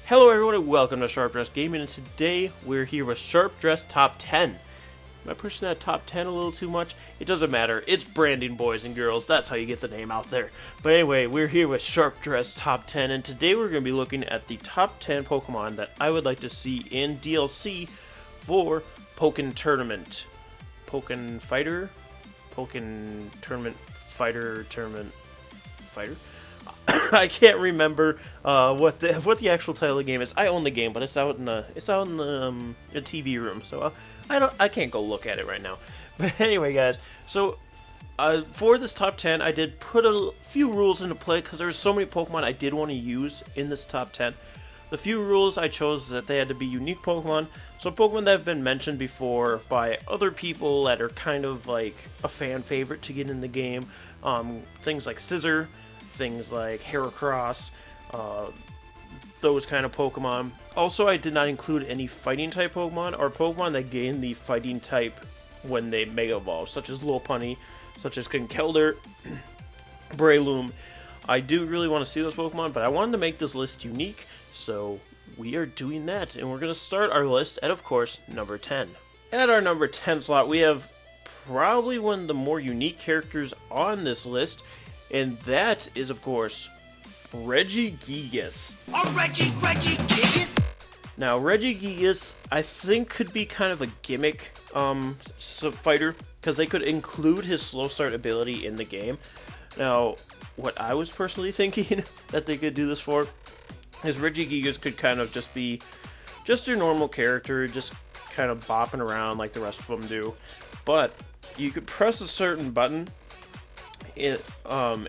Hello everyone and welcome to Sharp Dress Gaming, and today we're here with Sharp Dress Top 10. Am I pushing that top 10 a little too much? It doesn't matter, it's branding, boys and girls, that's how you get the name out there. But anyway, we're here with Sharp Dress Top 10, and today we're going to be looking at the top 10 Pokemon that I would like to see in DLC for Pokken Tournament. Pokken Fighter? Pokken Tournament Fighter? I can't remember what the actual title of the game is. I own the game, but it's out in the TV room, so I can't go look at it right now. But anyway, guys, so for this top 10, I did put a few rules into play because there's so many Pokemon I did want to use in this top 10. The few rules I chose that they had to be unique Pokemon, so Pokemon that have been mentioned before by other people that are kind of like a fan favorite to get in the game. Things like Scizor, things like Heracross, those kind of Pokemon. Also, I did not include any fighting type Pokemon or Pokemon that gain the fighting type when they Mega Evolve, such as Lopunny, such as Conkeldurr, Breloom. I do really want to see those Pokemon, but I wanted to make this list unique, so we are doing that, and we're going to start our list at, of course, number 10. At our number 10 slot, we have probably one of the more unique characters on this list, and that is, of course, Regigigas. Regigigas! Now, Regigigas, I think, could be kind of a gimmick fighter, because they could include his slow start ability in the game. Now, what I was personally thinking that they could do this for is Regigigas could kind of just be just your normal character, just kind of bopping around like the rest of them do. But you could press a certain button, and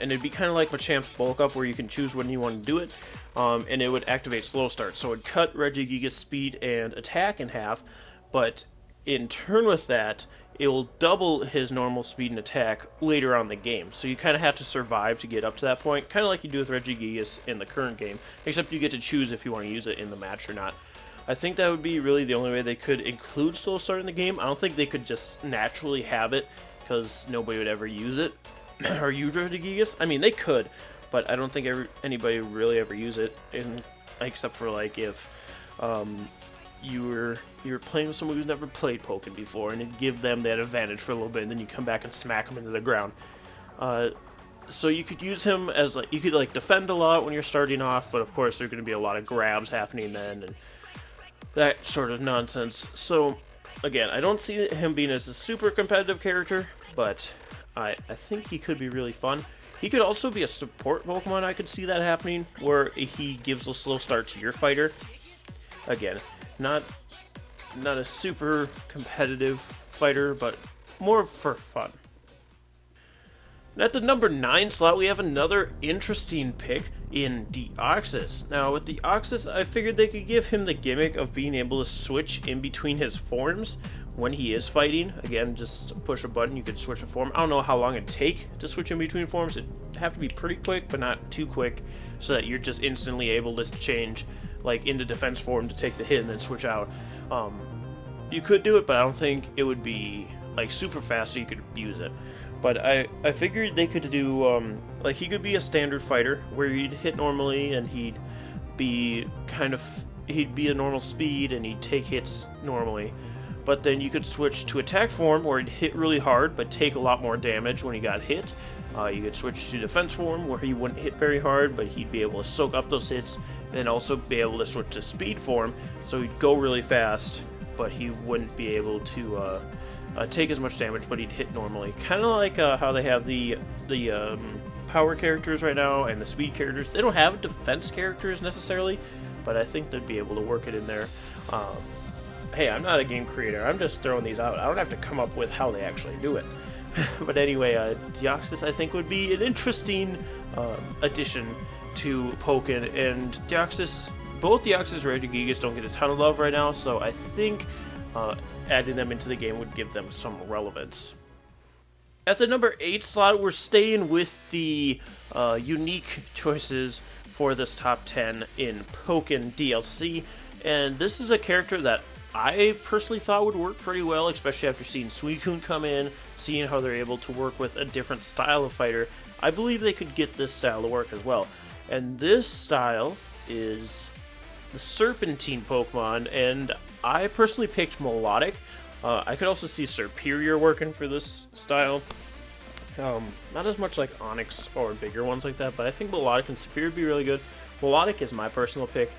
it'd be kind of like Machamp's Bulk Up, where you can choose when you want to do it, and it would activate Slow Start. So it would cut Regigigas' speed and attack in half, but in turn with that, it will double his normal speed and attack later on in the game. So you kind of have to survive to get up to that point, kind of like you do with Regigigas in the current game, except you get to choose if you want to use it in the match or not. I think that would be really the only way they could include Slow Start in the game. I don't think they could just naturally have it, because nobody would ever use it. Or use Regigigas? I mean, they could, but I don't think anybody would really ever use it, except for like if you were playing with someone who's never played Pokken before, and it'd give them that advantage for a little bit, and then you come back and smack them into the ground. So you could use him as like, you could like defend a lot when you're starting off, but of course there's going to be a lot of grabs happening then, and that sort of nonsense. So again, I don't see him being as a super competitive character, but I think he could be really fun. He could also be a support Pokemon. I could see that happening, where he gives a slow start to your fighter. Again, not a super competitive fighter, but more for fun. And at the number 9 slot, we have another interesting pick in Deoxys. Now, with Deoxys, I figured they could give him the gimmick of being able to switch in between his forms when he is fighting. Again, just push a button, you could switch a form. I don't know how long it'd take to switch in between forms. It'd have to be pretty quick, but not too quick, so that you're just instantly able to change like into defense form to take the hit and then switch out. You could do it, but I don't think it would be like super fast so you could use it. But I figured they could do, like he could be a standard fighter where he'd hit normally and he'd be a normal speed and he'd take hits normally. But then you could switch to attack form where he'd hit really hard but take a lot more damage when he got hit. You could switch to defense form where he wouldn't hit very hard but he'd be able to soak up those hits, and then also be able to switch to speed form so he'd go really fast but he wouldn't be able to take as much damage, but he'd hit normally. Kind of like how they have the power characters right now and the speed characters. They don't have defense characters necessarily, but I think they'd be able to work it in there. Hey, I'm not a game creator. I'm just throwing these out. I don't have to come up with how they actually do it. But anyway, Deoxys I think would be an interesting addition to Pokken, and Deoxys, both Deoxys and Regigigas don't get a ton of love right now, so I think adding them into the game would give them some relevance. At the number 8 slot, we're staying with the unique choices for this top 10 in Pokken DLC, and this is a character that I personally thought would work pretty well, especially after seeing Suicune come in, seeing how they're able to work with a different style of fighter. I believe they could get this style to work as well. And this style is the Serpentine Pokemon, and I personally picked Melodic. I could also see Superior working for this style. Not as much like Onyx or bigger ones like that, but I think Melodic and Superior would be really good. Melodic is my personal pick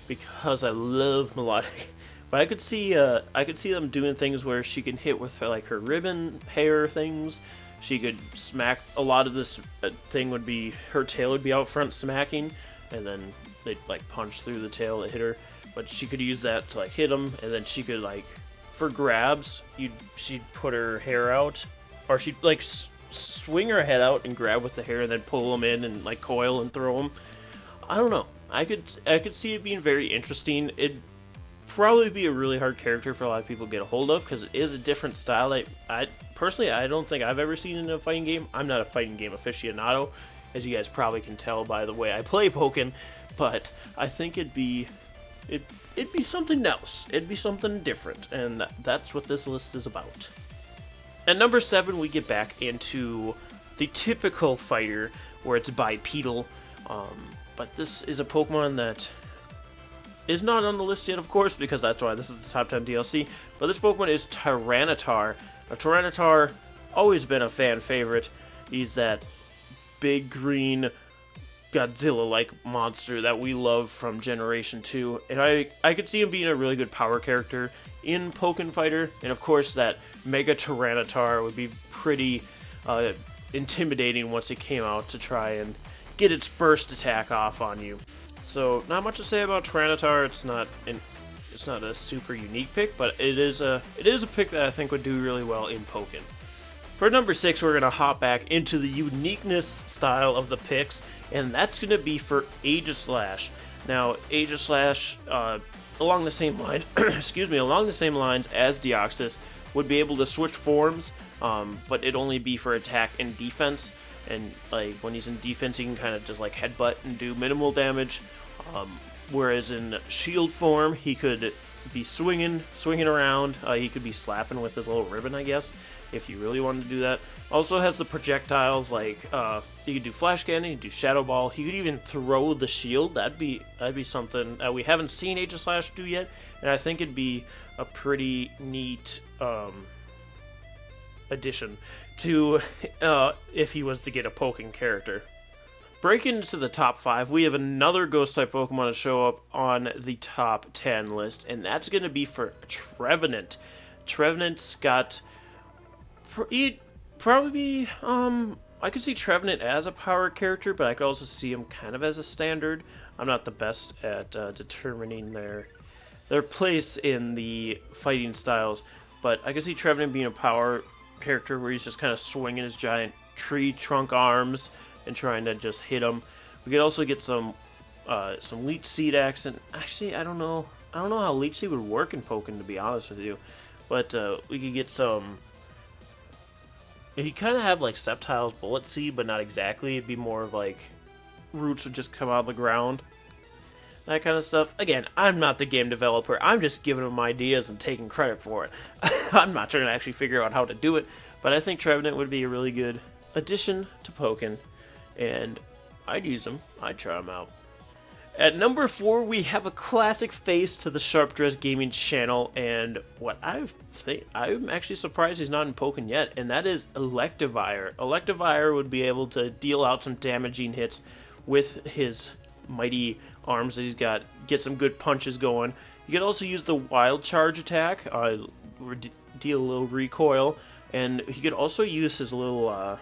because I love Melodic. But I could see them doing things where she can hit with her, like her ribbon hair things. She could smack. A lot of this thing would be her tail would be out front smacking, and then they'd like punch through the tail to hit her. But she could use that to like hit them, and then she could like for grabs, she'd put her hair out, or she'd like swing her head out and grab with the hair, and then pull them in and like coil and throw them. I don't know. I could see it being very interesting. It'd probably be a really hard character for a lot of people to get a hold of because it is a different style. I personally, I don't think I've ever seen in a fighting game. I'm not a fighting game aficionado, as you guys probably can tell by the way I play Pokken, but I think it'd be something else. It'd be something different, and that's what this list is about. At number 7, we get back into the typical fighter where it's bipedal, but this is a Pokemon that is not on the list yet, of course, because that's why this is the top 10 DLC. But this Pokemon is Tyranitar. Now, Tyranitar, always been a fan favorite. He's that big green Godzilla-like monster that we love from Generation 2. And I could see him being a really good power character in Pokken Fighter. And of course, that Mega Tyranitar would be pretty intimidating once it came out to try and get its first attack off on you. So, not much to say about Tyranitar. It's not a super unique pick, but it is a pick that I think would do really well in Pokken. For number 6, we're gonna hop back into the uniqueness style of the picks, and that's gonna be for Aegislash. Now, Aegislash, along the same line, along the same lines as Dexus, would be able to switch forms, but it'd only be for attack and defense. And like when he's in defense, he can kind of just like headbutt and do minimal damage. Whereas in shield form, he could be swinging around. He could be slapping with his little ribbon, I guess, if you really wanted to do that. Also has the projectiles, like he could do flash cannon, he could do shadow ball. He could even throw the shield. That'd be something that we haven't seen Aegislash do yet, and I think it'd be a pretty neat addition to if he was to get a Pokken character. Breaking into the top 5, we have another Ghost-type Pokemon to show up on the top 10 list, and that's going to be for Trevant. Trevant's got... probably I could see Trevant as a power character, but I could also see him kind of as a standard. I'm not the best at determining their place in the fighting styles, but I could see Trevant being a power character where he's just kind of swinging his giant tree trunk arms and trying to just hit them. We could also get some Leech Seed accent. Actually, I don't know how Leech Seed would work in Pokken, to be honest with you, but we could get some. He'd kind of have like Sceptile's Bullet Seed, but not exactly. It'd be more of like roots would just come out of the ground, that kind of stuff. Again, I'm not the game developer. I'm just giving them ideas and taking credit for it. I'm not trying to actually figure out how to do it, but I think Trevant would be a really good addition to Pokken, and I'd use him. I'd try him out. At number 4, we have a classic face to the Sharp Dress Gaming channel, and what I'm actually surprised he's not in Pokken yet, and that is Electivire. Electivire would be able to deal out some damaging hits with his mighty arms that he's got, get some good punches going. You could also use the Wild Charge attack, deal a little recoil, and he could also use his little,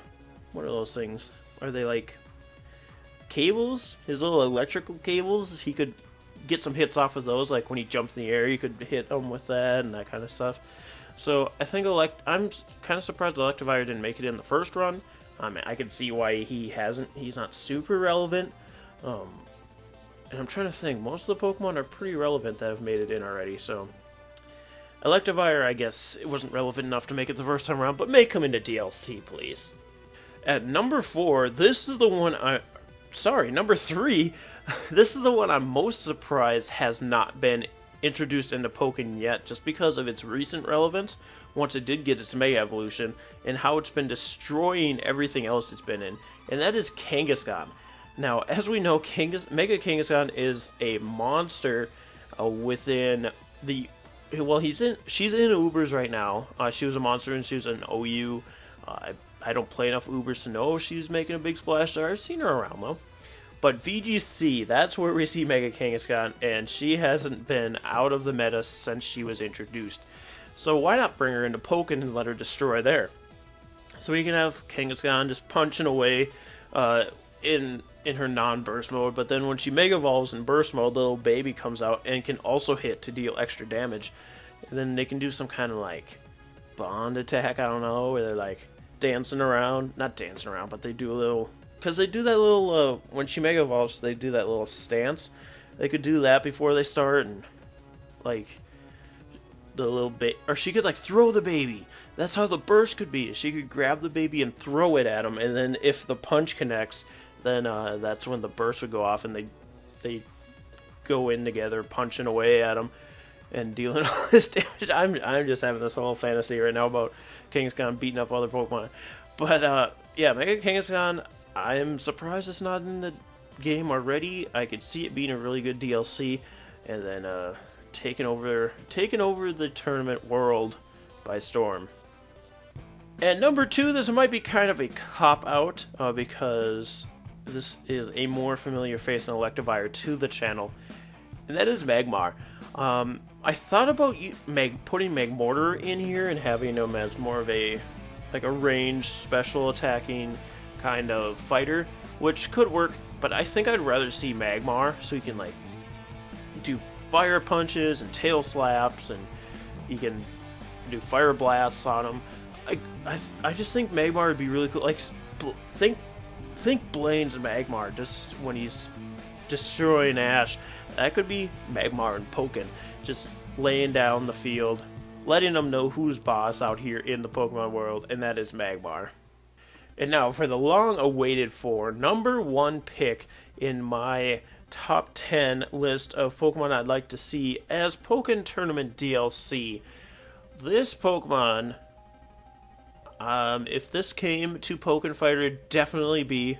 what are those things? Are they like cables? His little electrical cables? He could get some hits off of those, like when he jumped in the air, you could hit him with that and that kind of stuff. So I think I'm kind of surprised Electivire didn't make it in the first run. I can see why he's not super relevant. And I'm trying to think, most of the Pokemon are pretty relevant that have made it in already, so Electivire, I guess, it wasn't relevant enough to make it the first time around, but may come into DLC, please. At number 4, this is the one number 3, this is the one I'm most surprised has not been introduced into Pokken yet, just because of its recent relevance, once it did get its Mega Evolution, and how it's been destroying everything else it's been in, and that is Kangaskhan. Now, as we know, Mega Kangaskhan is a monster within the... Well, she's in Ubers right now. She was a monster and she was an OU. I don't play enough Ubers to know if she's making a big splash there. I've seen her around though. But VGC, that's where we see Mega Kangaskhan, and she hasn't been out of the meta since she was introduced. So why not bring her into Pokken and let her destroy there? So we can have Kangaskhan just punching away in her non-burst mode, but then when she Mega Evolves in burst mode, the little baby comes out and can also hit to deal extra damage. And then they can do some kind of like bond attack, I don't know, where they're like dancing around, not dancing around, but they do a little, because they do that little, when she Mega Evolves, they do that little stance. They could do that before they start, and like the little or she could like throw the baby. That's how the burst could be. She could grab the baby and throw it at him, and then if the punch connects, then that's when the burst would go off, and they go in together, punching away at him and dealing all this damage. I'm just having this whole fantasy right now about Kangaskhan beating up other Pokemon. But yeah, Mega Kangaskhan, I am surprised it's not in the game already. I could see it being a really good DLC, and then taking over the tournament world by storm. And number 2, this might be kind of a cop-out, because this is a more familiar face than Electivire to the channel, and that is Magmar. I thought about putting Magmortar in here and having him as more of a ranged, special attacking kind of fighter, which could work, but I think I'd rather see Magmar, so he can like do fire punches and tail slaps, and he can do fire blasts on him. I just think Magmar would be really cool. Like, think Blaine's Magmar just when he's destroying Ash. That could be Magmar and Pokken, just laying down the field, letting them know who's boss out here in the Pokemon world, and that is Magmar. And now for the long-awaited for number 1 pick in my top 10 list of Pokemon I'd like to see as Pokken Tournament DLC. This Pokemon, if this came to Pokken Fighter, it'd definitely be...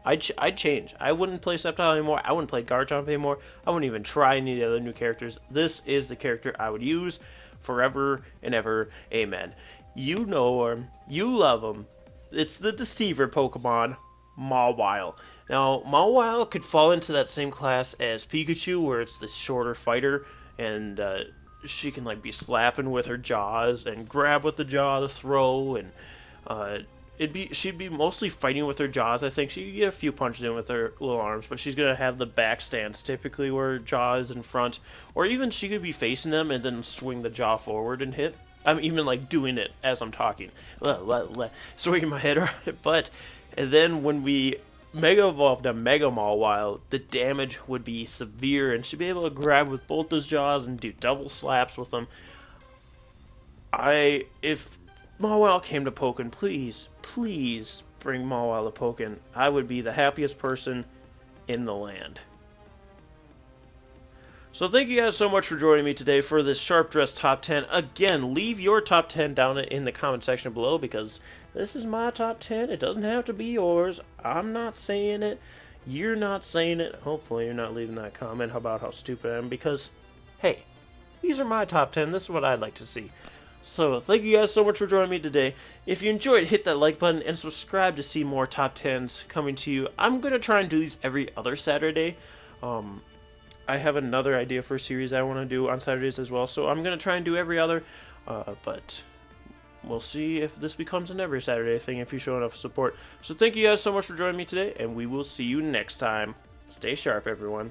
I'd change. I wouldn't play Sceptile anymore. I wouldn't play Garchomp anymore. I wouldn't even try any of the other new characters. This is the character I would use forever and ever. Amen. You know him. You love him. It's the Deceiver Pokemon, Mawile. Now, Mawile could fall into that same class as Pikachu, where it's the shorter fighter, and she can like be slapping with her jaws and grab with the jaw to throw, and she'd be mostly fighting with her jaws. I think she could get a few punches in with her little arms, but she's gonna have the back stance typically where her jaw is in front, or even she could be facing them and then swing the jaw forward and hit. I'm even like doing it as I'm talking, swinging my head around it. But and then when we Mega Evolved a Mega Mawile, the damage would be severe, and she'd be able to grab with both those jaws and do double slaps with them. If Mawile came to Pokken, please bring Mawile to Pokken. I would be the happiest person in the land. So thank you guys so much for joining me today for this Sharp Dress Top 10. Again, leave your top 10 down in the comment section below, because this is my top 10. It doesn't have to be yours. I'm not saying it. You're not saying it. Hopefully you're not leaving that comment about how stupid I am, because, hey, these are my top 10. This is what I'd like to see. So thank you guys so much for joining me today. If you enjoyed, hit that like button and subscribe to see more top 10s coming to you. I'm going to try and do these every other Saturday. I have another idea for a series I want to do on Saturdays as well, so I'm going to try and do every other, but we'll see if this becomes an every Saturday thing if you show enough support. So thank you guys so much for joining me today, and we will see you next time. Stay sharp, everyone.